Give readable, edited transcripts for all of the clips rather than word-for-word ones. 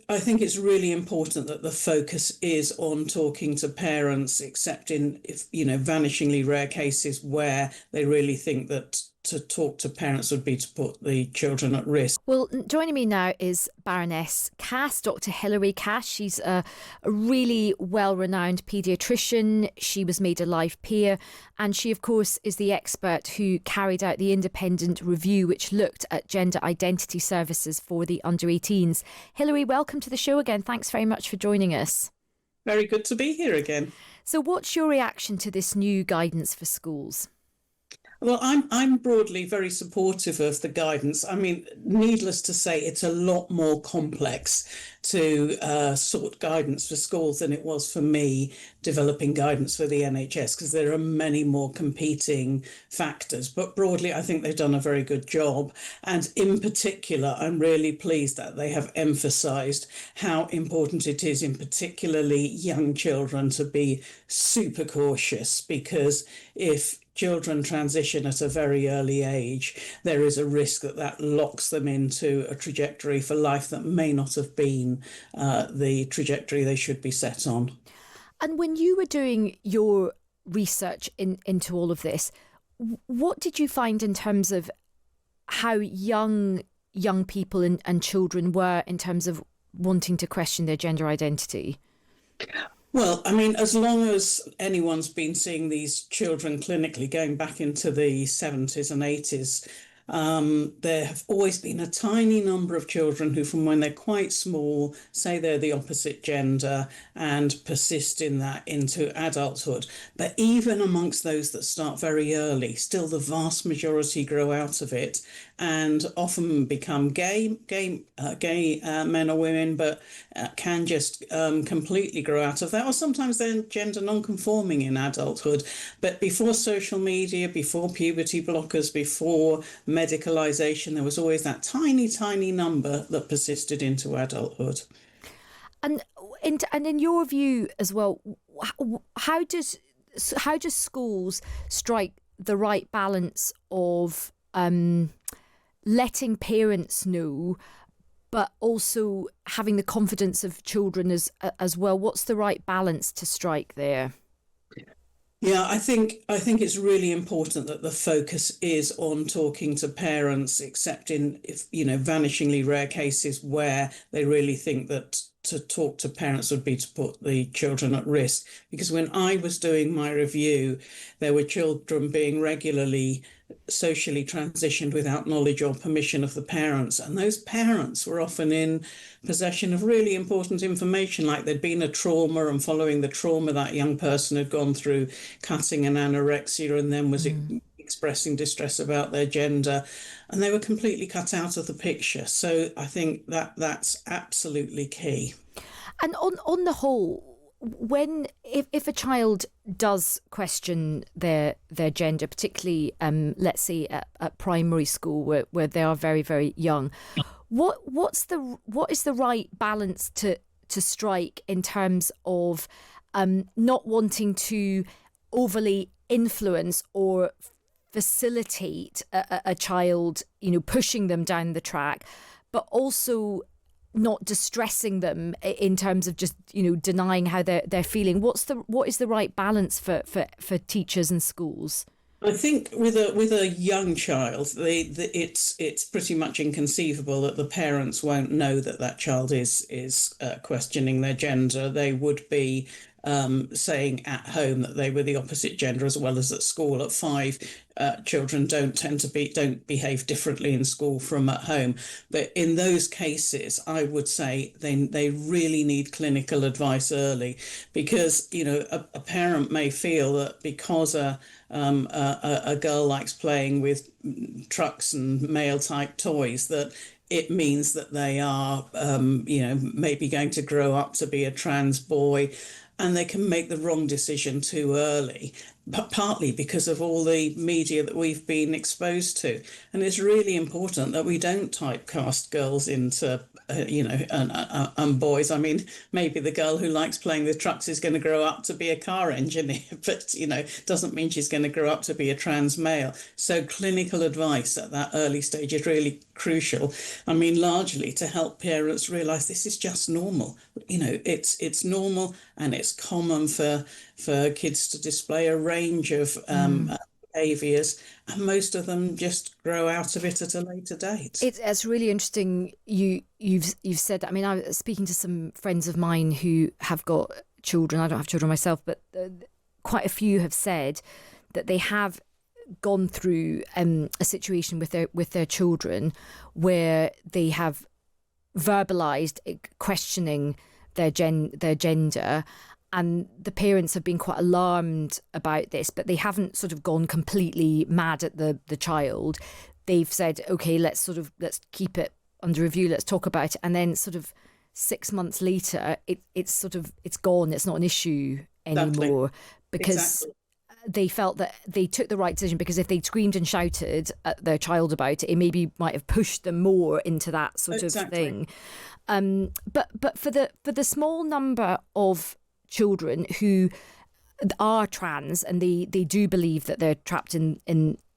I think it's really important that the focus is on talking to parents, except in, if, vanishingly rare cases where they really think that to talk to parents would be to put the children at risk. Well, joining me now is Baroness Cass, Dr. Hilary Cass. She's a really well-renowned paediatrician. She was made a life peer, and she, of course, is the expert who carried out the independent review which looked at gender identity services for the under-18s. Hilary, welcome to the show again. Thanks very much for joining us. Very good to be here again. So what's your reaction to this new guidance for schools? Well, I'm broadly very supportive of the guidance. I mean, needless to say, it's a lot more complex to sort guidance for schools than it was for me developing guidance for the NHS, because there are many more competing factors. But broadly, I think they've done a very good job. And in particular, I'm really pleased that they have emphasised how important it is, in particularly young children, to be super cautious, because if children transition at a very early age, there is a risk that that locks them into a trajectory for life that may not have been the trajectory they should be set on. And when you were doing your research into all of this, what did you find in terms of how young people and children were in terms of wanting to question their gender identity? Well, I mean, as long as anyone's been seeing these children clinically going back into the 70s and 80s, there have always been a tiny number of children who, from when they're quite small, say they're the opposite gender and persist in that into adulthood. But even amongst those that start very early, still the vast majority grow out of it and often become gay men or women, but can just completely grow out of that, or sometimes they're gender non-conforming in adulthood. But before social media, before puberty blockers, before medicalisation, there was always that tiny number that persisted into adulthood. And in your view as well, how does schools strike the right balance of letting parents know, but also having the confidence of children as well? What's the right balance to strike there? Yeah, I think it's really important that the focus is on talking to parents, except in, if, vanishingly rare cases where they really think that to talk to parents would be to put the children at risk. Because when I was doing my review, there were children being regularly socially transitioned without knowledge or permission of the parents. And those parents were often in possession of really important information, like there'd been a trauma, and following the trauma, that young person had gone through cutting and anorexia and then was expressing distress about their gender, and they were completely cut out of the picture. So I think that's absolutely key. And on the whole, if a child does question their gender, particularly let's say at primary school where they are very, very young, what is the right balance to strike in terms of not wanting to overly influence or facilitate a child, pushing them down the track, but also not distressing them in terms of just denying how they're feeling? What is the right balance for teachers and schools? I think with a young child, it's pretty much inconceivable that the parents won't know that child is questioning their gender. They would be saying at home that they were the opposite gender, as well as at school. At 5, children don't behave differently in school from at home. But in those cases, I would say they really need clinical advice early, because a parent may feel that because a girl likes playing with trucks and male type toys, that it means that they are maybe going to grow up to be a trans boy. And they can make the wrong decision too early, but partly because of all the media that we've been exposed to. And it's really important that we don't typecast girls into and boys. I mean, maybe the girl who likes playing with trucks is going to grow up to be a car engineer, but, doesn't mean she's going to grow up to be a trans male. So clinical advice at that early stage is really crucial. I mean, largely to help parents realise this is just normal. It's normal, and it's common for kids to display a range of behaviours, and most of them just grow out of it at a later date. It's really interesting. You've said that. I mean, I was speaking to some friends of mine who have got children. I don't have children myself, but quite a few have said that they have gone through a situation with their children where they have verbalized questioning their gender, and the parents have been quite alarmed about this, but they haven't sort of gone completely mad at the child. They've said, okay, let's keep it under review, let's talk about it, and then sort of 6 months later it's gone, it's not an issue anymore. Exactly. Because exactly. They felt that they took the right decision, because if they'd screamed and shouted at their child about it, it maybe might have pushed them more into that sort of thing. But for the small number of children who are trans and they do believe that they're trapped in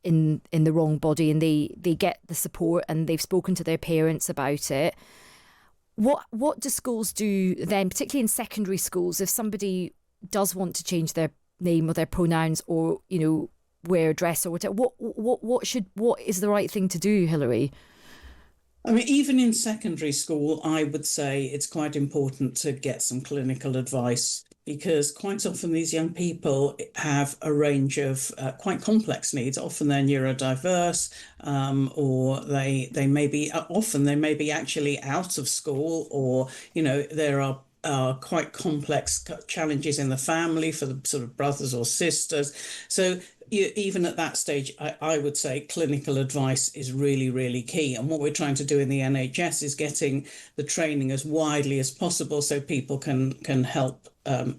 the wrong body, and they get the support and they've spoken to their parents about it, what do schools do then, particularly in secondary schools, if somebody does want to change their name or their pronouns, or wear a dress or whatever? What is the right thing to do, Hilary? I mean, even in secondary school, I would say it's quite important to get some clinical advice, because quite often these young people have a range of quite complex needs. Often they're neurodiverse, or they may be actually out of school, or there are quite complex challenges in the family for the sort of brothers or sisters. So even at that stage, I would say clinical advice is really, really key. And what we're trying to do in the NHS is getting the training as widely as possible so people can help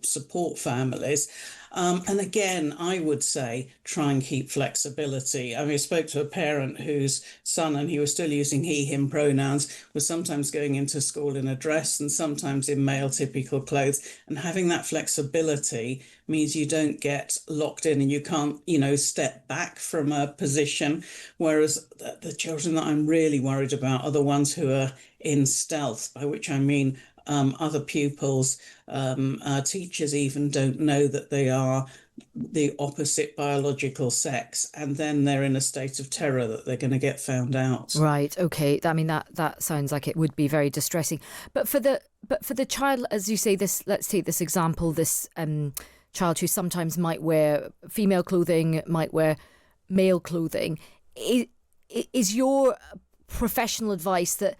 support families. And again, I would say try and keep flexibility. I mean, I spoke to a parent whose son, and he was still using he, him pronouns, was sometimes going into school in a dress and sometimes in male typical clothes. And having that flexibility means you don't get locked in and you can't, step back from a position. Whereas the children that I'm really worried about are the ones who are in stealth, by which I mean other pupils, teachers even don't know that they are the opposite biological sex, and then they're in a state of terror that they're going to get found out. Right. Okay. I mean, that sounds like it would be very distressing. But for the child, as you say, this, let's take this example, this child who sometimes might wear female clothing, might wear male clothing. Is your professional advice that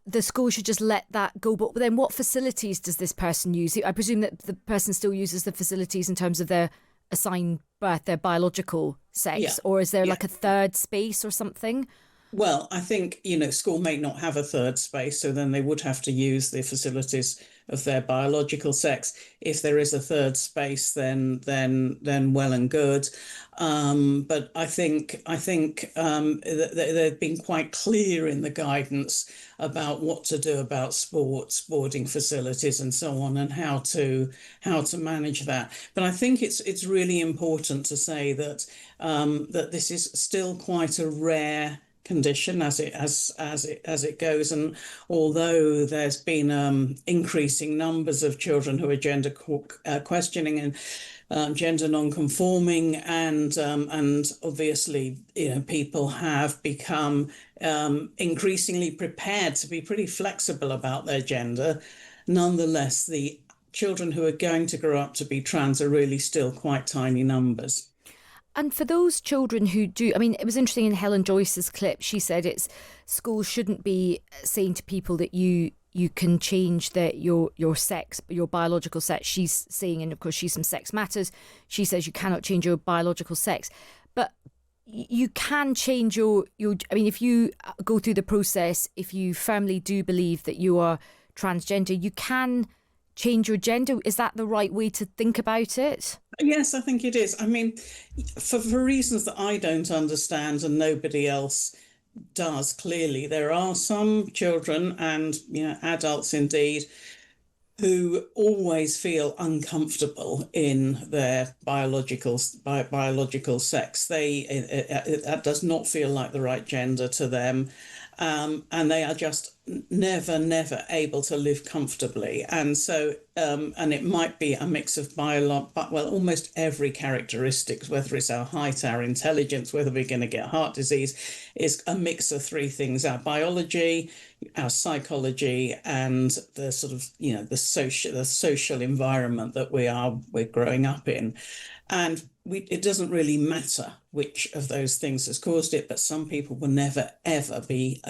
the school should just let that go? But then what facilities does this person use? I presume that the person still uses the facilities in terms of their assigned birth, their biological sex, or is there like a third space or something? Well, I think, school may not have a third space, so then they would have to use the facilities of their biological sex. If there is a third space, then well and good. But I think they've been quite clear in the guidance about what to do about sporting facilities and so on, and how to manage that. But I think it's really important to say that that this is still quite a rare condition as it goes, and although there's been increasing numbers of children who are gender questioning and gender non-conforming, and obviously people have become increasingly prepared to be pretty flexible about their gender, nonetheless the children who are going to grow up to be trans are really still quite tiny numbers. And for those children who do, I mean, it was interesting in Helen Joyce's clip, she said schools shouldn't be saying to people that you can change your sex, your biological sex. She's saying, and of course she's from Sex Matters, she says you cannot change your biological sex. But you can change your I mean, if you go through the process, if you firmly do believe that you are transgender, you can change your gender. Is that the right way to think about it? Yes, I think it is. I mean, for reasons that I don't understand and nobody else does clearly. There are some children and adults indeed who always feel uncomfortable in their biological sex. That does not feel like the right gender to them, and they are just never able to live comfortably. And so, and it might be a mix of almost every characteristic, whether it's our height, our intelligence, whether we're going to get heart disease, is a mix of three things: our biology, our psychology, and the sort of the social environment that we're growing up in. And it doesn't really matter which of those things has caused it, but some people will never, ever be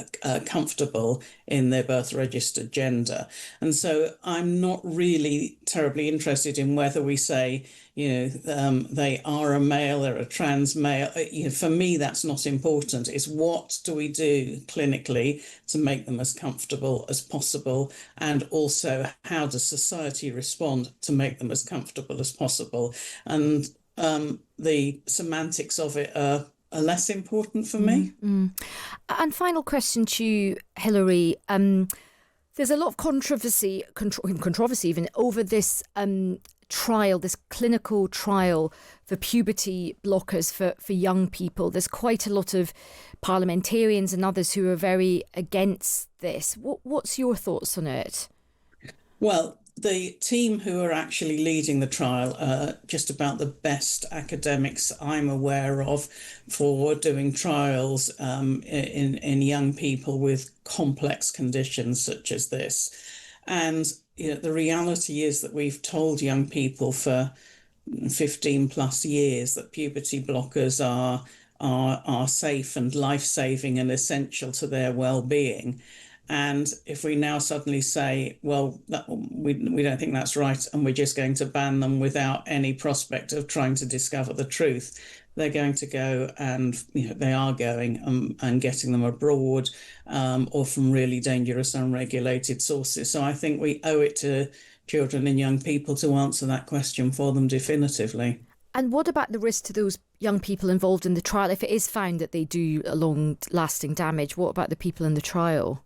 comfortable in their birth registered gender. And so I'm not really terribly interested in whether we say, they are a male, they're a trans male. For me, that's not important. It's what do we do clinically to make them as comfortable as possible? And also, how does society respond to make them as comfortable as possible? And the semantics of it are less important for me. And final question to you, Hilary. There's a lot of controversy even over this trial, this clinical trial for puberty blockers for young people. There's quite a lot of parliamentarians and others who are very against this. What's your thoughts on it? Well, the team who are actually leading the trial are just about the best academics I'm aware of for doing trials in young people with complex conditions such as this. And the reality is that we've told young people for 15 plus years that puberty blockers are safe and life-saving and essential to their well-being. And if we now suddenly say, well, we don't think that's right, and we're just going to ban them without any prospect of trying to discover the truth, they're going to go and they are going and getting them abroad or from really dangerous, unregulated sources. So I think we owe it to children and young people to answer that question for them definitively. And what about the risk to those young people involved in the trial? If it is found that they do a long-lasting damage, what about the people in the trial?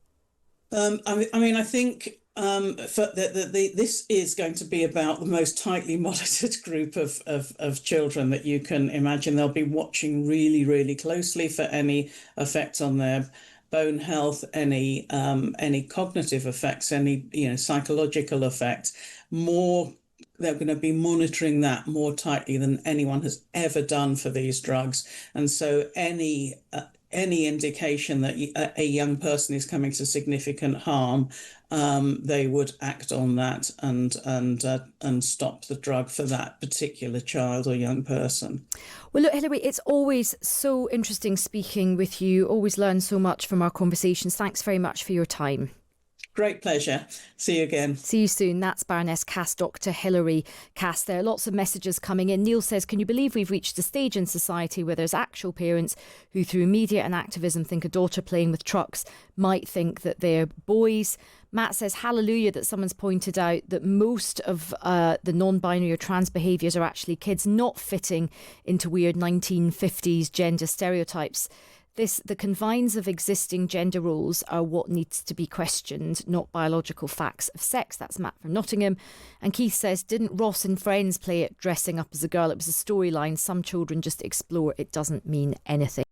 I think this is going to be about the most tightly monitored group of children that you can imagine. They'll be watching really, really closely for any effect on their bone health, any cognitive effects, any psychological effects. They're going to be monitoring that more tightly than anyone has ever done for these drugs. And so any indication that a young person is coming to significant harm, they would act on that and stop the drug for that particular child or young person. Well, look, Hilary, it's always so interesting speaking with you. Always learn so much from our conversations. Thanks very much for your time. Great pleasure. See you again. See you soon. That's Baroness Cass, Dr. Hilary Cass. There are lots of messages coming in. Neil says, can you believe we've reached a stage in society where there's actual parents who through media and activism think a daughter playing with trucks might think that they're boys? Matt says, hallelujah that someone's pointed out that most of the non-binary or trans behaviours are actually kids not fitting into weird 1950s gender stereotypes. The confines of existing gender roles are what needs to be questioned, not biological facts of sex. That's Matt from Nottingham. And Keith says, didn't Ross and Friends play it dressing up as a girl? It was a storyline. Some children just explore. It doesn't mean anything.